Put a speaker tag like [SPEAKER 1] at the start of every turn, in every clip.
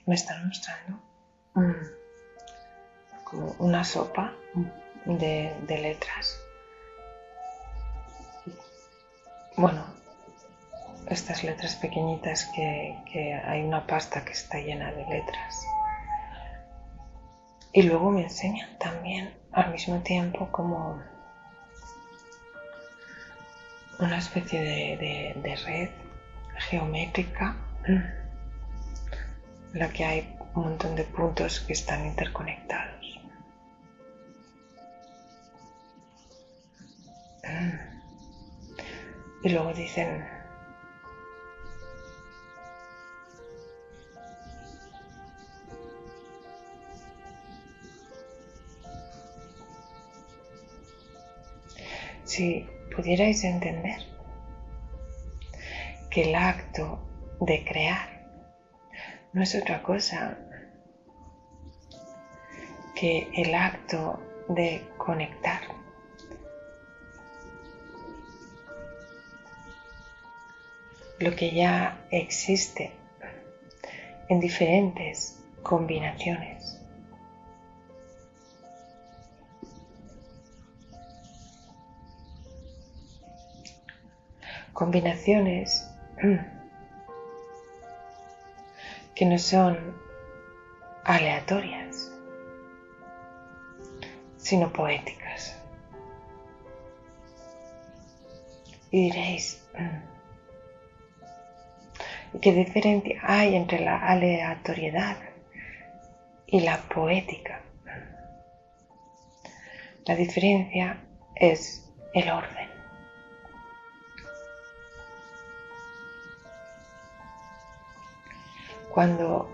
[SPEAKER 1] me están mostrando como una sopa de letras. Bueno, estas letras pequeñitas que hay una pasta que está llena de letras. Y luego me enseñan también al mismo tiempo como una especie de red geométrica en la que hay un montón de puntos que están interconectados. Y luego dicen: si pudierais entender que el acto de crear no es otra cosa que el acto de conectar lo que ya existe en diferentes combinaciones. Combinaciones que no son aleatorias, sino poéticas. Y diréis: ¿qué diferencia hay entre la aleatoriedad y la poética? La diferencia es el orden. Cuando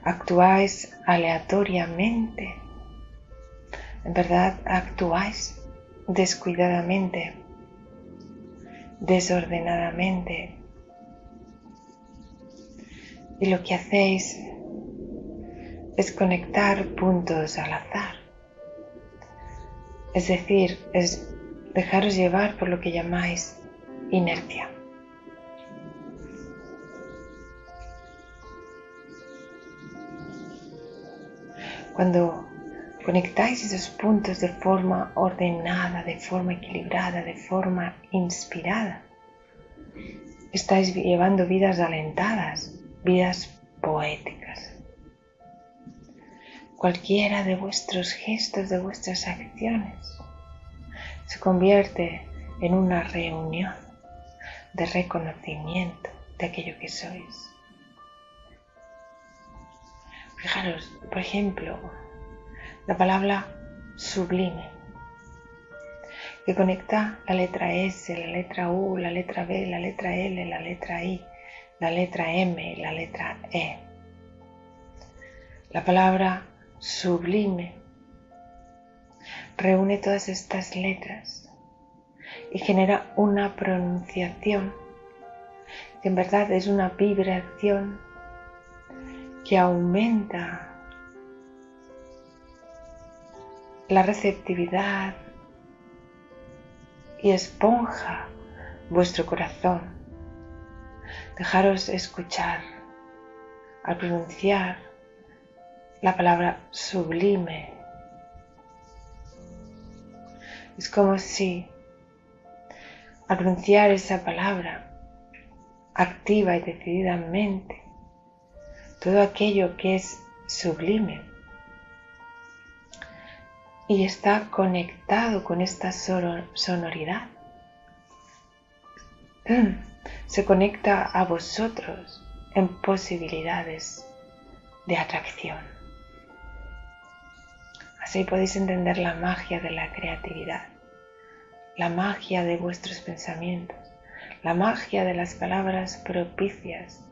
[SPEAKER 1] actuáis aleatoriamente, en verdad actuáis descuidadamente, desordenadamente, y lo que hacéis es conectar puntos al azar. Es decir, es dejaros llevar por lo que llamáis inercia. Cuando conectáis esos puntos de forma ordenada, de forma equilibrada, de forma inspirada, estáis llevando vidas alentadas, vidas poéticas. Cualquiera de vuestros gestos, de vuestras acciones, se convierte en una reunión de reconocimiento de aquello que sois. Fijaros, por ejemplo, la palabra sublime, que conecta la letra S, la letra U, la letra B, la letra L, la letra I, la letra M, la letra E. La palabra sublime reúne todas estas letras y genera una pronunciación que en verdad es una vibración que aumenta la receptividad y esponja vuestro corazón. Dejaros escuchar al pronunciar la palabra sublime. Es como si al pronunciar esa palabra activa y decididamente todo aquello que es sublime y está conectado con esta sonoridad, se conecta a vosotros en posibilidades de atracción. Así podéis entender la magia de la creatividad, la magia de vuestros pensamientos, la magia de las palabras propicias,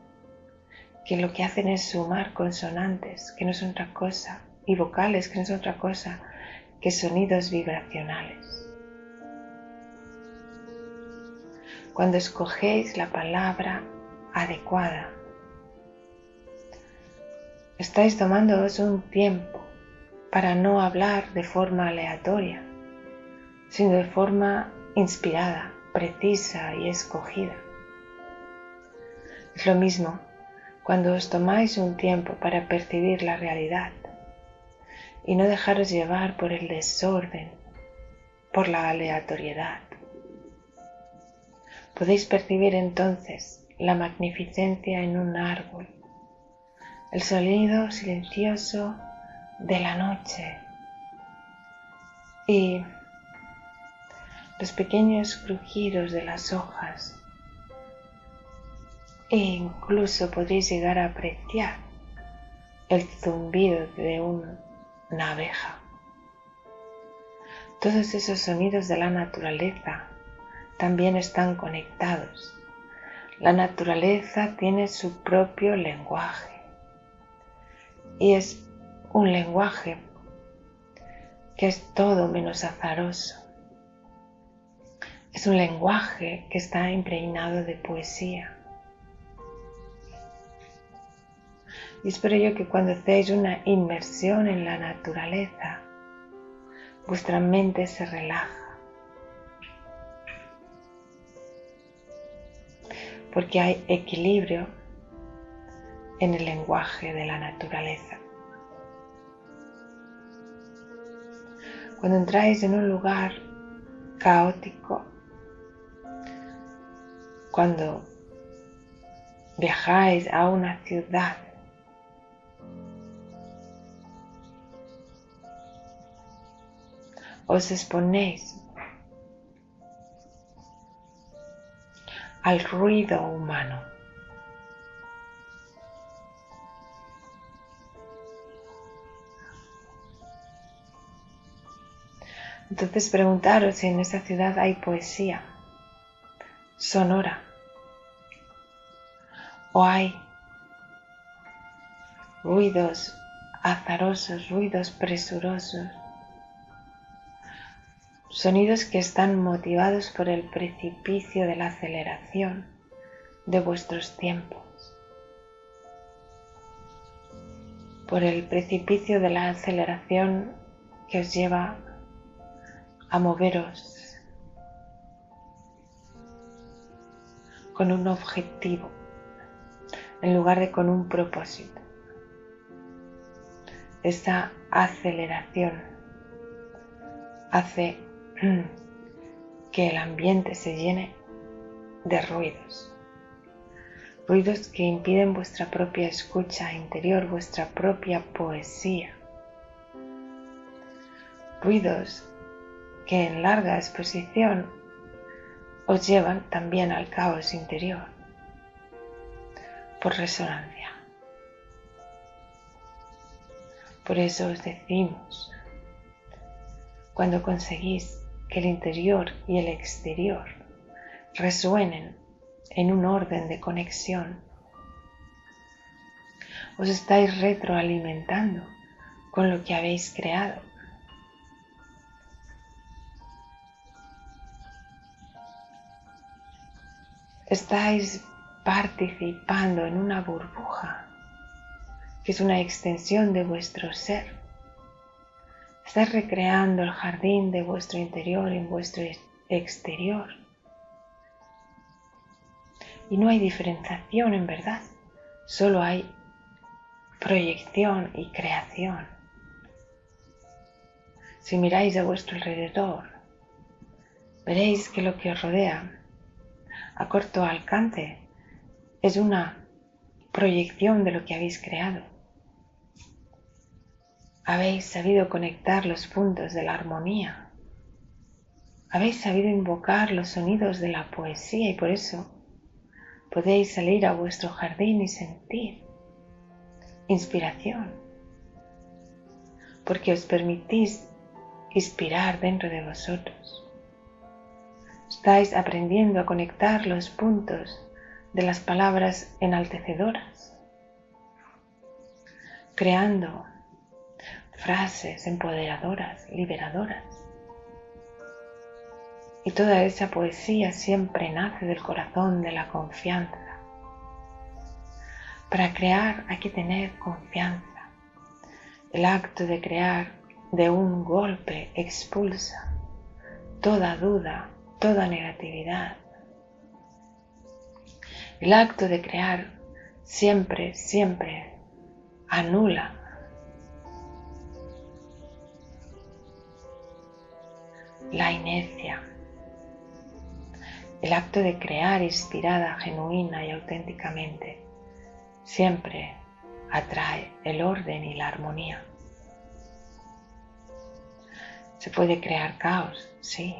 [SPEAKER 1] que lo que hacen es sumar consonantes, que no son otra cosa, y vocales, que no son otra cosa que sonidos vibracionales. Cuando escogéis la palabra adecuada, estáis tomándoos un tiempo para no hablar de forma aleatoria, sino de forma inspirada, precisa y escogida. Es lo mismo cuando os tomáis un tiempo para percibir la realidad y no dejaros llevar por el desorden, por la aleatoriedad. Podéis percibir entonces la magnificencia en un árbol, el sonido silencioso de la noche y los pequeños crujidos de las hojas, e incluso podréis llegar a apreciar el zumbido de una abeja. Todos esos sonidos de la naturaleza también están conectados. La naturaleza tiene su propio lenguaje y es un lenguaje que es todo menos azaroso. Es un lenguaje que está impregnado de poesía. Y espero yo que cuando hacéis una inmersión en la naturaleza, vuestra mente se relaja. Porque hay equilibrio en el lenguaje de la naturaleza. Cuando entráis en un lugar caótico, cuando viajáis a una ciudad, os exponéis al ruido humano. Entonces preguntaros si en esa ciudad hay poesía sonora o hay ruidos azarosos, ruidos presurosos, sonidos que están motivados por el precipicio de la aceleración de vuestros tiempos, por el precipicio de la aceleración que os lleva a moveros con un objetivo en lugar de con un propósito. Esta aceleración hace que el ambiente se llene de ruidos, ruidos que impiden vuestra propia escucha interior, vuestra propia poesía, ruidos que en larga exposición os llevan también al caos interior por resonancia. Por eso os decimos, cuando conseguís que el interior y el exterior resuenen en un orden de conexión, os estáis retroalimentando con lo que habéis creado. Estáis participando en una burbuja que es una extensión de vuestro ser. Estáis recreando el jardín de vuestro interior en vuestro exterior. Y no hay diferenciación en verdad, solo hay proyección y creación. Si miráis a vuestro alrededor, veréis que lo que os rodea a corto alcance es una proyección de lo que habéis creado. Habéis sabido conectar los puntos de la armonía. Habéis sabido invocar los sonidos de la poesía y por eso podéis salir a vuestro jardín y sentir inspiración, porque os permitís inspirar dentro de vosotros. Estáis aprendiendo a conectar los puntos de las palabras enaltecedoras, creando frases empoderadoras, liberadoras. Y toda esa poesía siempre nace del corazón de la confianza. Para crear hay que tener confianza. El acto de crear de un golpe expulsa toda duda, toda negatividad. El acto de crear siempre, siempre anula la inercia. El acto de crear inspirada, genuina y auténticamente siempre atrae el orden y la armonía. ¿Se puede crear caos? Sí.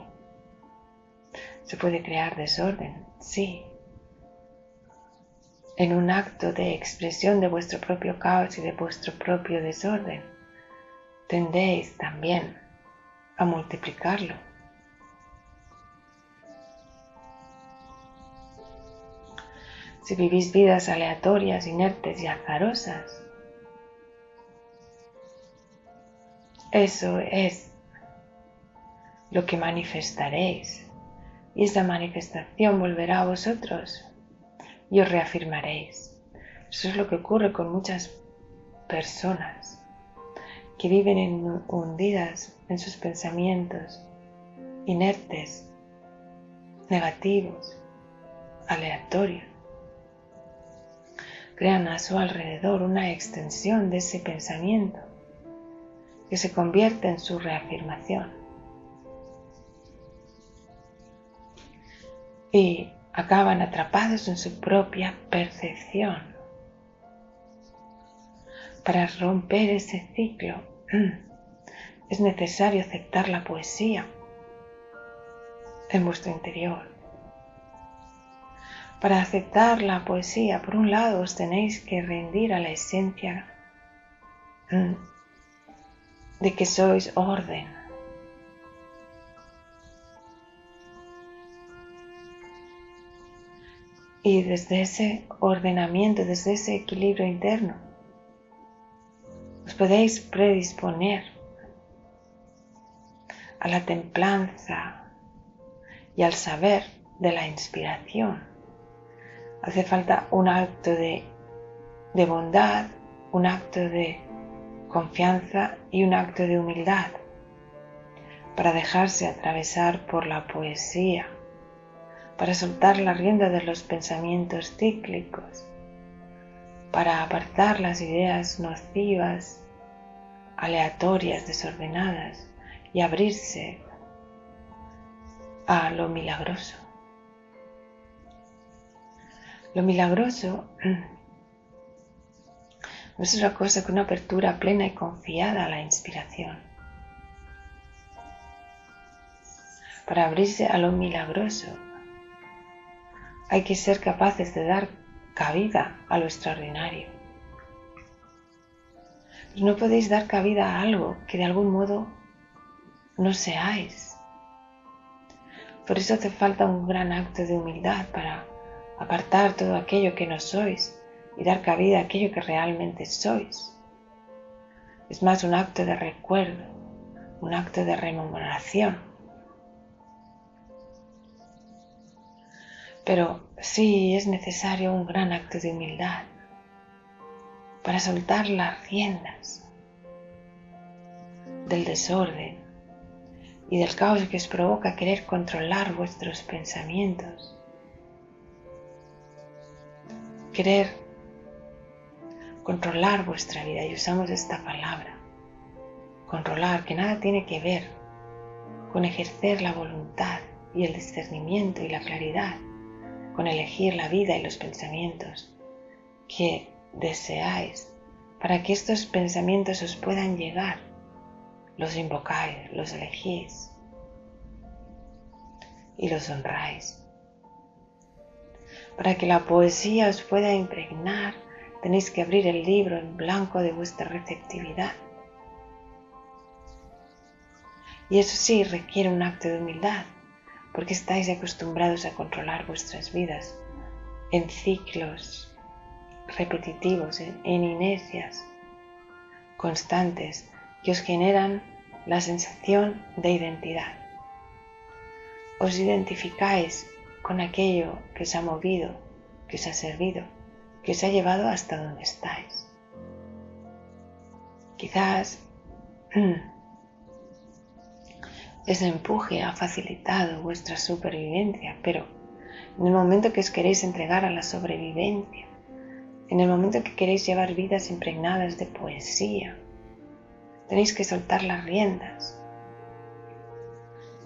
[SPEAKER 1] ¿Se puede crear desorden? Sí. En un acto de expresión de vuestro propio caos y de vuestro propio desorden, tendéis también a multiplicarlo. Si vivís vidas aleatorias, inertes y azarosas, eso es lo que manifestaréis, y esa manifestación volverá a vosotros y os reafirmaréis. Eso es lo que ocurre con muchas personas que viven hundidas en sus pensamientos inertes, negativos, aleatorios. Crean a su alrededor una extensión de ese pensamiento que se convierte en su reafirmación. Y acaban atrapados en su propia percepción. Para romper ese ciclo es necesario aceptar la poesía en vuestro interior. Para aceptar la poesía, por un lado, os tenéis que rendir a la esencia de que sois orden. Y desde ese ordenamiento, desde ese equilibrio interno, os podéis predisponer a la templanza y al saber de la inspiración. Hace falta un acto de bondad, un acto de confianza y un acto de humildad para dejarse atravesar por la poesía, para soltar la rienda de los pensamientos cíclicos, para apartar las ideas nocivas, aleatorias, desordenadas y abrirse a lo milagroso. Lo milagroso no es otra cosa que una apertura plena y confiada a la inspiración. Para abrirse a lo milagroso hay que ser capaces de dar cabida a lo extraordinario. No podéis dar cabida a algo que de algún modo no seáis. Por eso hace falta un gran acto de humildad para apartar todo aquello que no sois y dar cabida a aquello que realmente sois. Es más un acto de recuerdo, un acto de rememoración. Pero sí es necesario un gran acto de humildad para soltar las riendas del desorden y del caos que os provoca querer controlar vuestros pensamientos, querer controlar vuestra vida, y usamos esta palabra, controlar, que nada tiene que ver con ejercer la voluntad y el discernimiento y la claridad, con elegir la vida y los pensamientos que deseáis para que estos pensamientos os puedan llegar. Los invocáis, los elegís y los honráis. Para que la poesía os pueda impregnar, tenéis que abrir el libro en blanco de vuestra receptividad. Y eso sí requiere un acto de humildad, porque estáis acostumbrados a controlar vuestras vidas en ciclos repetitivos, en inercias constantes que os generan la sensación de identidad. Os identificáis con aquello que os ha movido, que os ha servido, que os ha llevado hasta donde estáis. Quizás ese empuje ha facilitado vuestra supervivencia, pero en el momento que os queréis entregar a la sobrevivencia, En el momento en que queréis llevar vidas impregnadas de poesía, tenéis que soltar las riendas.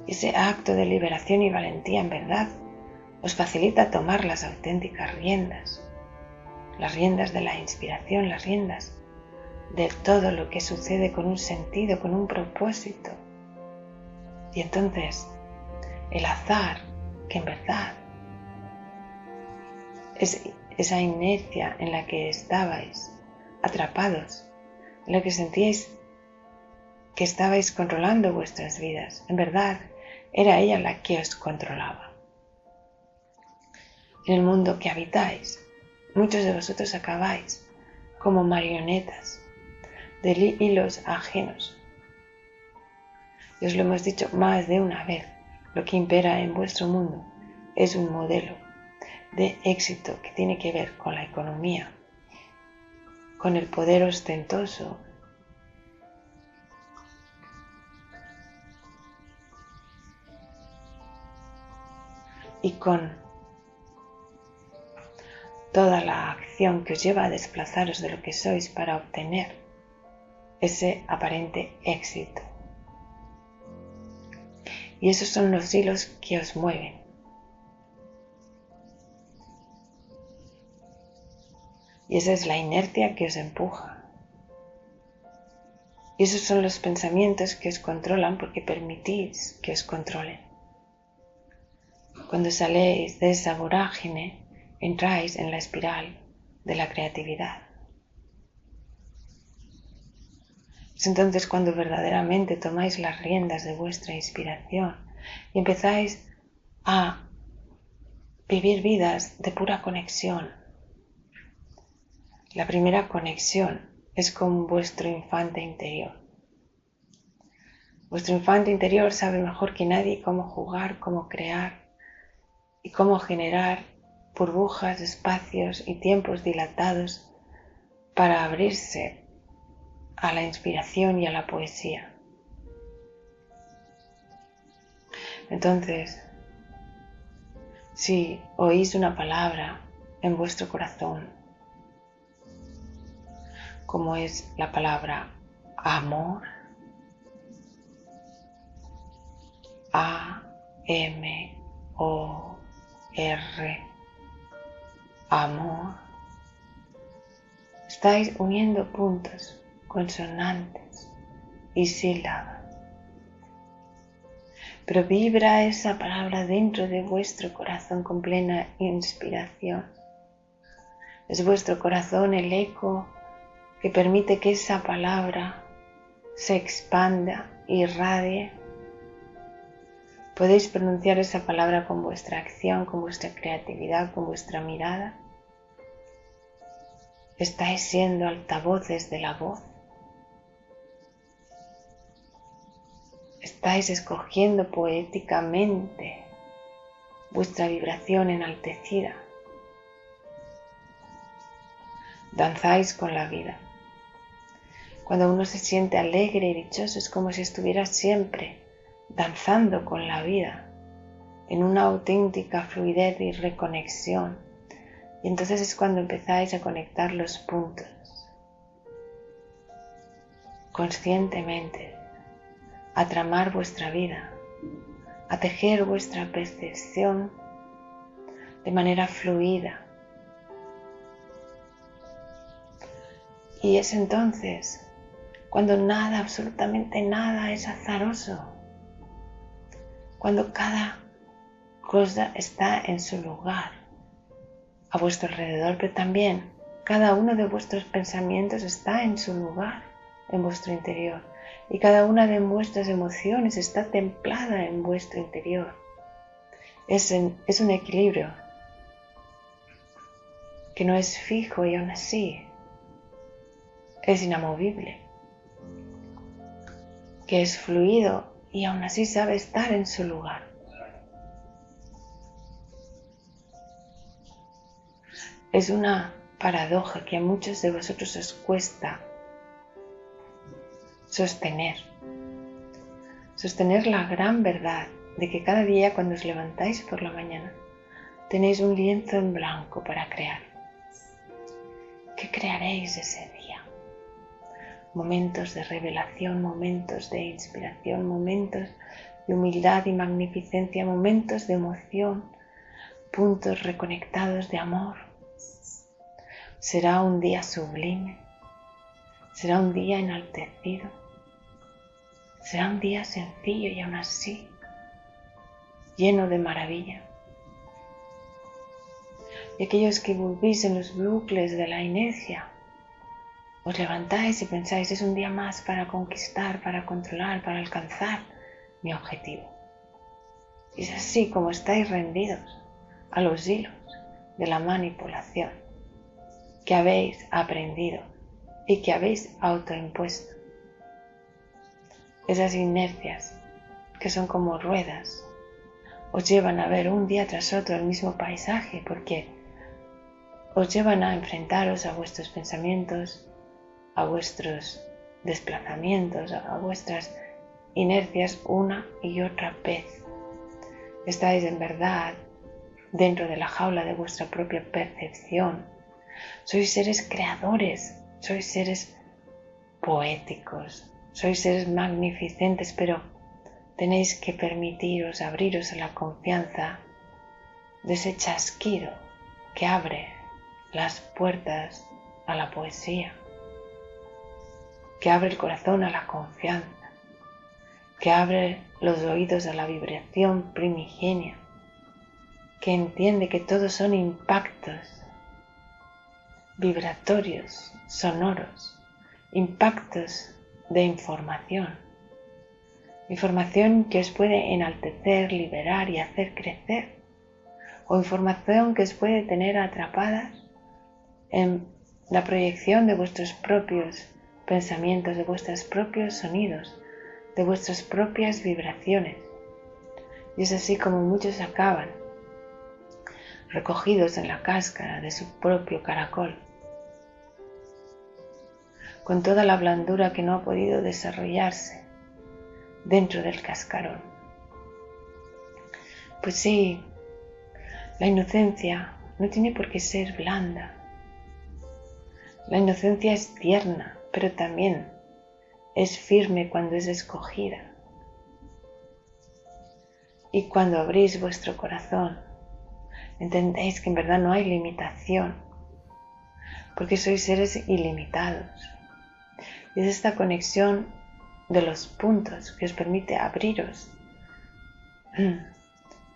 [SPEAKER 1] Ese acto de liberación y valentía en verdad os facilita tomar las auténticas riendas, las riendas de la inspiración, las riendas de todo lo que sucede con un sentido, con un propósito. Y entonces el azar, que en verdad es esa inercia en la que estabais atrapados, en la que sentíais que estabais controlando vuestras vidas, en verdad era ella la que os controlaba. En el mundo que habitáis, muchos de vosotros acabáis como marionetas de hilos ajenos. Y os lo hemos dicho más de una vez, lo que impera en vuestro mundo es un modelo de éxito que tiene que ver con la economía, con el poder ostentoso, y con toda la acción que os lleva a desplazaros de lo que sois para obtener ese aparente éxito. Y esos son los hilos que os mueven. Y esa es la inercia que os empuja. Y esos son los pensamientos que os controlan porque permitís que os controlen. Cuando saléis de esa vorágine, entráis en la espiral de la creatividad. Es entonces cuando verdaderamente tomáis las riendas de vuestra inspiración y empezáis a vivir vidas de pura conexión. La primera conexión es con vuestro infante interior. Vuestro infante interior sabe mejor que nadie cómo jugar, cómo crear y cómo generar burbujas, espacios y tiempos dilatados para abrirse a la inspiración y a la poesía. Entonces, si oís una palabra en vuestro corazón, como es la palabra amor, A-M-O-R, amor, estáis uniendo puntos, consonantes y sílabas. Pero vibra esa palabra dentro de vuestro corazón con plena inspiración. Es vuestro corazón el eco que permite que esa palabra se expanda, irradie. Podéis pronunciar esa palabra con vuestra acción, con vuestra creatividad, con vuestra mirada. Estáis siendo altavoces de la voz. Estáis escogiendo poéticamente vuestra vibración enaltecida. Danzáis con la vida. Cuando uno se siente alegre y dichoso es como si estuviera siempre danzando con la vida en una auténtica fluidez y reconexión. Y entonces es cuando empezáis a conectar los puntos conscientemente, a tramar vuestra vida, a tejer vuestra percepción de manera fluida. Y es entonces cuando nada, absolutamente nada es azaroso, cuando cada cosa está en su lugar a vuestro alrededor, pero también cada uno de vuestros pensamientos está en su lugar en vuestro interior y cada una de vuestras emociones está templada en vuestro interior. Es un equilibrio que no es fijo y aún así es inamovible, que es fluido y aún así sabe estar en su lugar. Es una paradoja que a muchos de vosotros os cuesta sostener la gran verdad de que cada día cuando os levantáis por la mañana tenéis un lienzo en blanco para crear. crearéis ese día? Momentos de revelación, momentos de inspiración, momentos de humildad y magnificencia, momentos de emoción, puntos reconectados de amor. Será un día sublime, será un día enaltecido, será un día sencillo y aún así lleno de maravilla. Y aquellos que volvís en los bucles de la inercia, os levantáis y pensáis, es un día más para conquistar, para controlar, para alcanzar mi objetivo. Y es así como estáis rendidos a los hilos de la manipulación que habéis aprendido y que habéis autoimpuesto. Esas inercias que son como ruedas os llevan a ver un día tras otro el mismo paisaje porque os llevan a enfrentaros a vuestros pensamientos, a vuestros desplazamientos, a vuestras inercias una y otra vez. Estáis en verdad dentro de la jaula de vuestra propia percepción. Sois seres creadores, sois seres poéticos, sois seres magnificentes, pero tenéis que permitiros abriros a la confianza de ese chasquido que abre las puertas a la poesía, que abre el corazón a la confianza, que abre los oídos a la vibración primigenia, que entiende que todos son impactos vibratorios, sonoros, impactos de información que os puede enaltecer, liberar y hacer crecer, o información que os puede tener atrapadas en la proyección de vuestros propios pensamientos, de vuestros propios sonidos, de vuestras propias vibraciones. Y es así como muchos acaban recogidos en la cáscara de su propio caracol, con toda la blandura que no ha podido desarrollarse dentro del cascarón. Pues sí, la inocencia no tiene por qué ser blanda. La inocencia es tierna, pero también es firme cuando es escogida. Y cuando abrís vuestro corazón, entendéis que en verdad no hay limitación, porque sois seres ilimitados. Y es esta conexión de los puntos que os permite abriros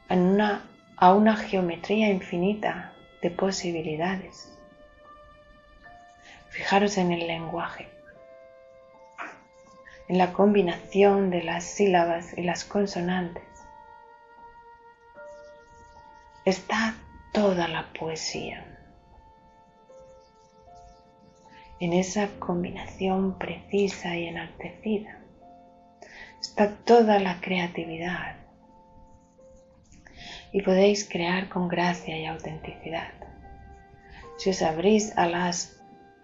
[SPEAKER 1] a una geometría infinita de posibilidades. Fijaros en el lenguaje, en la combinación de las sílabas y las consonantes. Está toda la poesía. En esa combinación precisa y enaltecida está toda la creatividad y podéis crear con gracia y autenticidad. Si os abrís a las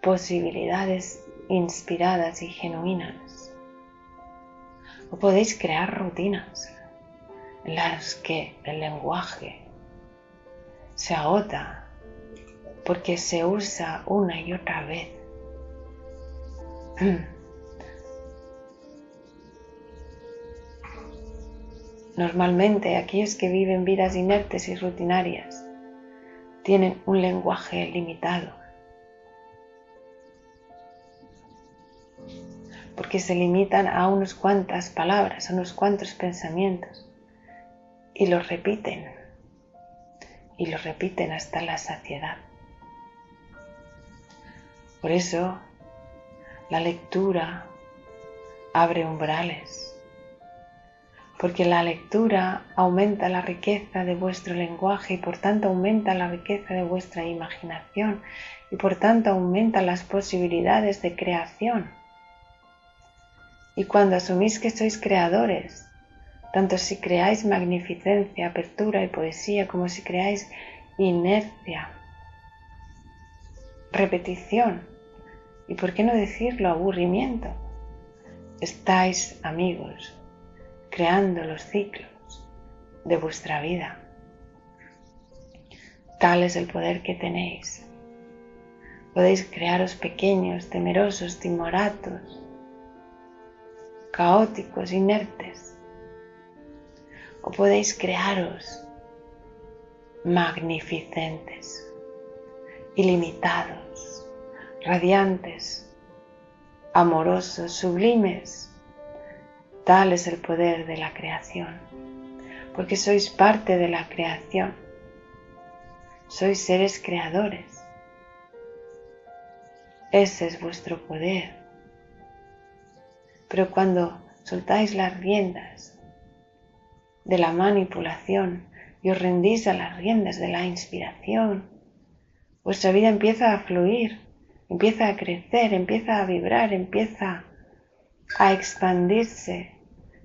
[SPEAKER 1] posibilidades inspiradas y genuinas, o podéis crear rutinas en las que el lenguaje se agota porque se usa una y otra vez. Normalmente aquellos que viven vidas inertes y rutinarias tienen un lenguaje limitado porque se limitan a unas cuantas palabras, a unos cuantos pensamientos y los repiten hasta la saciedad. Por eso la lectura abre umbrales, porque la lectura aumenta la riqueza de vuestro lenguaje y por tanto aumenta la riqueza de vuestra imaginación y por tanto aumenta las posibilidades de creación. Y cuando asumís que sois creadores, tanto si creáis magnificencia, apertura y poesía, como si creáis inercia, repetición y, por qué no decirlo, aburrimiento, estáis, amigos, creando los ciclos de vuestra vida. Tal es el poder que tenéis Podéis crearos pequeños, temerosos, timoratos, caóticos, inertes. O podéis crearos magnificentes, ilimitados, radiantes, amorosos, sublimes. Tal es el poder de la creación, porque sois parte de la creación. Sois seres creadores. Ese es vuestro poder. Pero cuando soltáis las riendas de la manipulación y os rendís a las riendas de la inspiración, vuestra vida empieza a fluir, empieza a crecer, empieza a vibrar, empieza a expandirse.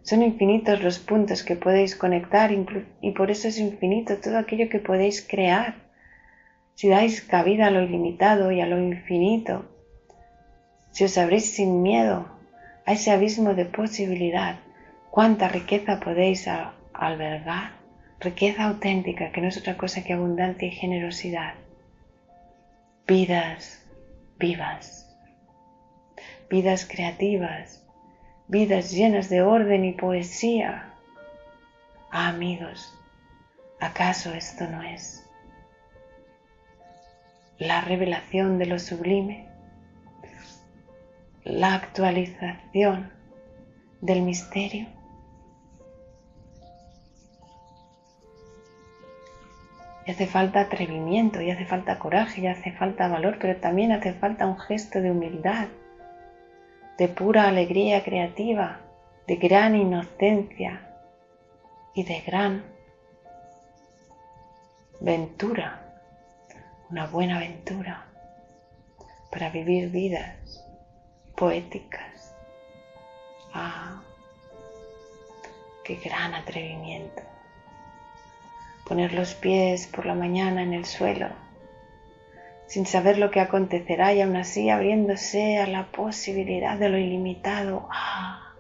[SPEAKER 1] Son infinitos los puntos que podéis conectar y por eso es infinito todo aquello que podéis crear. Si dais cabida a lo ilimitado y a lo infinito, si os abrís sin miedo a ese abismo de posibilidad, cuánta riqueza podéis albergar, riqueza auténtica que no es otra cosa que abundancia y generosidad. Vidas vivas, vidas creativas, vidas llenas de orden y poesía. Ah, amigos, ¿acaso esto no es la revelación de lo sublime? La actualización del misterio. Y hace falta atrevimiento, y hace falta coraje, y hace falta valor, pero también hace falta un gesto de humildad, de pura alegría creativa, de gran inocencia y de gran ventura, una buena aventura para vivir vidas poéticas. Ah, qué gran atrevimiento. Poner los pies por la mañana en el suelo, sin saber lo que acontecerá y aún así abriéndose a la posibilidad de lo ilimitado. Ah,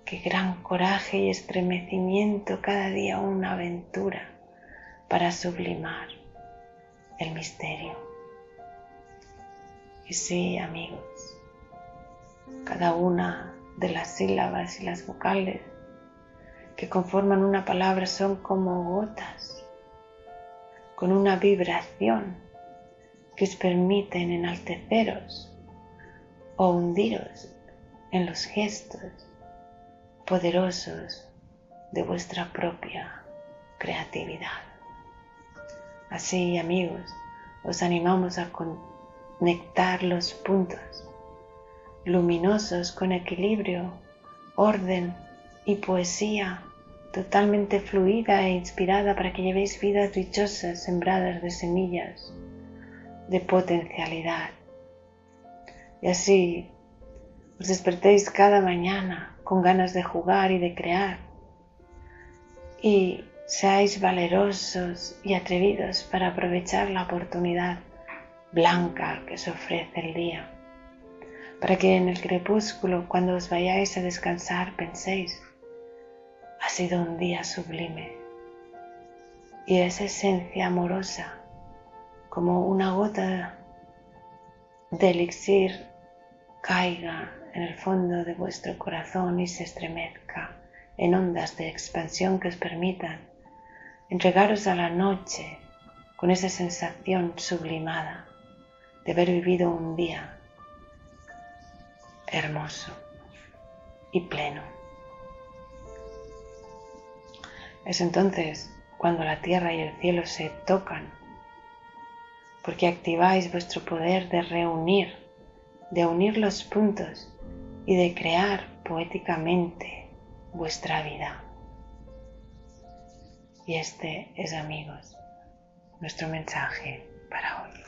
[SPEAKER 1] qué gran coraje y estremecimiento, cada día una aventura para sublimar el misterio. Y sí, amigos, cada una de las sílabas y las vocales que conforman una palabra son como gotas con una vibración que os permiten enalteceros o hundiros en los gestos poderosos de vuestra propia creatividad. Así, amigos, os animamos a conectar los puntos luminosos con equilibrio, orden y poesía totalmente fluida e inspirada para que llevéis vidas dichosas sembradas de semillas de potencialidad. Y así os despertéis cada mañana con ganas de jugar y de crear y seáis valerosos y atrevidos para aprovechar la oportunidad blanca que os ofrece el día, para que en el crepúsculo, cuando os vayáis a descansar, penséis: ha sido un día sublime, y esa esencia amorosa, como una gota de elixir, caiga en el fondo de vuestro corazón y se estremezca en ondas de expansión que os permitan entregaros a la noche con esa sensación sublimada de haber vivido un día hermoso y pleno. Es entonces cuando la tierra y el cielo se tocan, porque activáis vuestro poder de unir los puntos y de crear poéticamente vuestra vida. Y este es, amigos, nuestro mensaje para hoy.